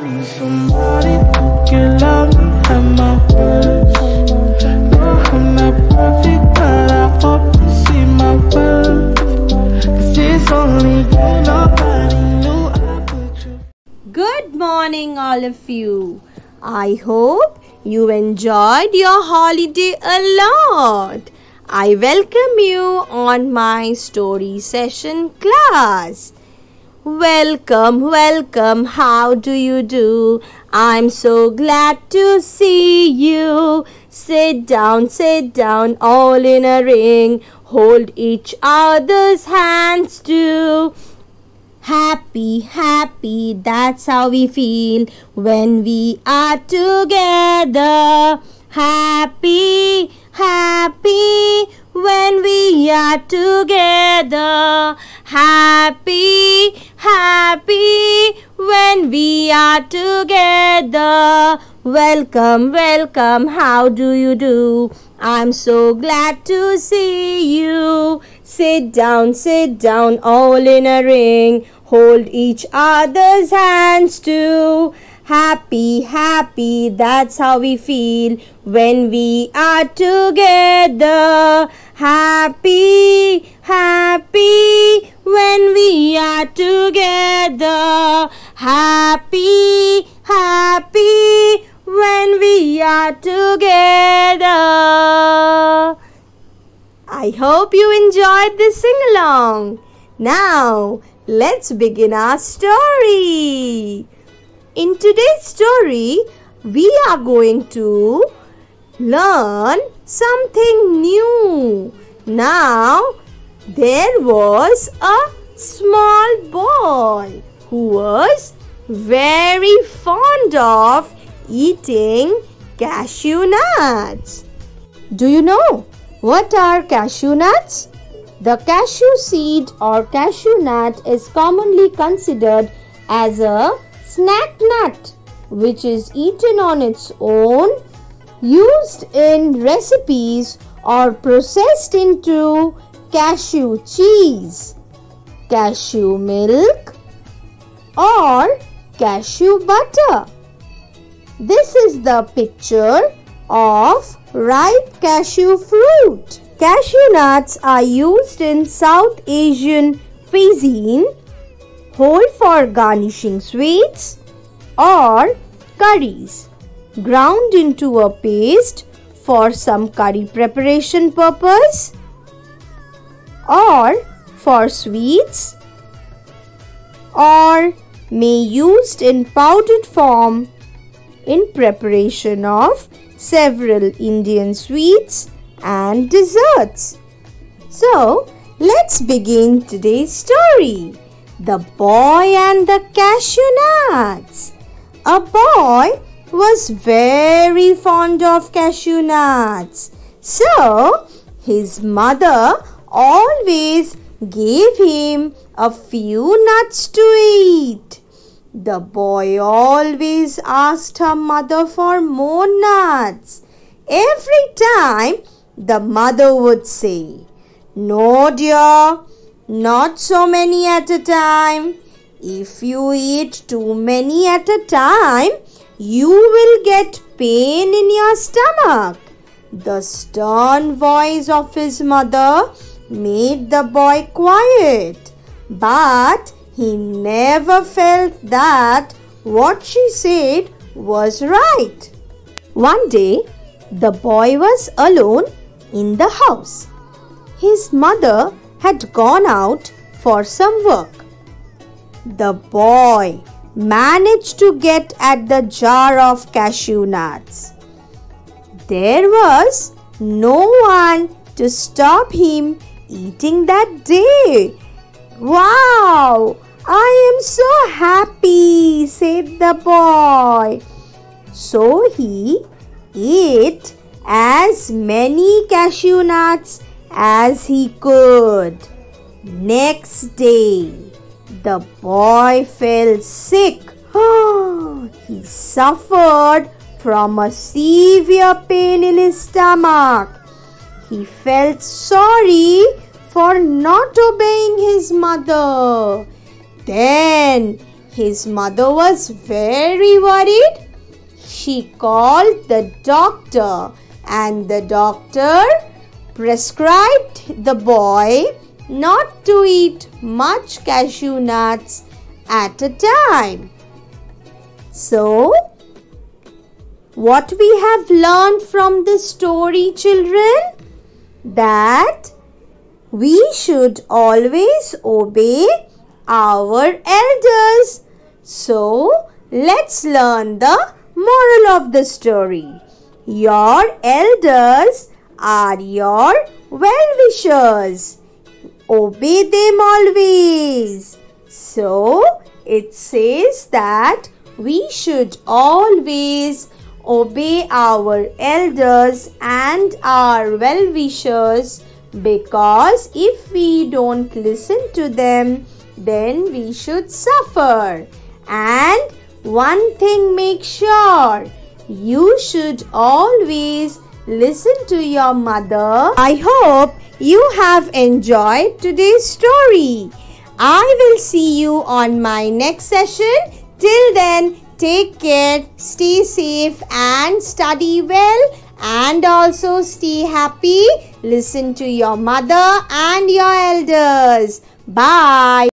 need somebody who can love me at my worst. No, I'm not perfect, but I hope you see my worth. 'Cause it's only you, nobody knew I put you. Good morning, all of you. I hope you enjoyed your holiday a lot. I welcome you on my story session class. Welcome, welcome. How do you do? I'm so glad to see you. Sit down, all in a ring. Hold each other's hands too. Happy, happy, that's how we feel when we are together. Happy, happy, when we are together. Happy, happy, when we are together. Welcome, welcome, how do you do? I'm so glad to see you. Sit down, all in a ring. Hold each other's hands too. Happy, happy, that's how we feel when we are together. Happy, happy, when we are together. Happy, happy, when we are together. I hope you enjoyed this sing-along. Now, let's begin our story. In today's story, we are going to learn something new. Now, there was a small boy who was very fond of eating cashew nuts. Do you know what are cashew nuts? The cashew seed or cashew nut is commonly considered as a snack nut, which is eaten on its own, used in recipes, or processed into cashew cheese, cashew milk, or cashew butter. This is the picture of ripe cashew fruit. Cashew nuts are used in South Asian cuisine, whole for garnishing sweets or curries, ground into a paste for some curry preparation purpose, or for sweets, or may used in powdered form in preparation of several Indian sweets and desserts. So, let's begin today's story. The Boy and the Cashew Nuts. A boy was very fond of cashew nuts. So, his mother always gave him a few nuts to eat. The boy always asked her mother for more nuts. Every time the mother would say, "No, dear, not so many at a time. If you eat too many at a time, you will get pain in your stomach." The stern voice of his mother made the boy quiet, but he never felt that what she said was right. One day, the boy was alone in the house. His mother had gone out for some work. The boy managed to get at the jar of cashew nuts. There was no one to stop him eating that day. "Wow! I am so happy," said the boy. So he ate as many cashew nuts as he could. Next day, the boy fell sick. He suffered from a severe pain in his stomach. He felt sorry for not obeying his mother. Then his mother was very worried. She called the doctor, and the doctor prescribed the boy not to eat much cashew nuts at a time. So, what we have learned from this story, children? That we should always obey our elders. So, let's learn the moral of the story. Your elders are your well-wishers. Obey them always. So, it says that we should always obey our elders and our well-wishers, because if we don't listen to them, then we should suffer. And one thing make sure, you should always listen to your mother. I hope you have enjoyed today's story. I will see you on my next session. Till then, take care, stay safe and study well, and also stay happy. Listen to your mother and your elders. Bye.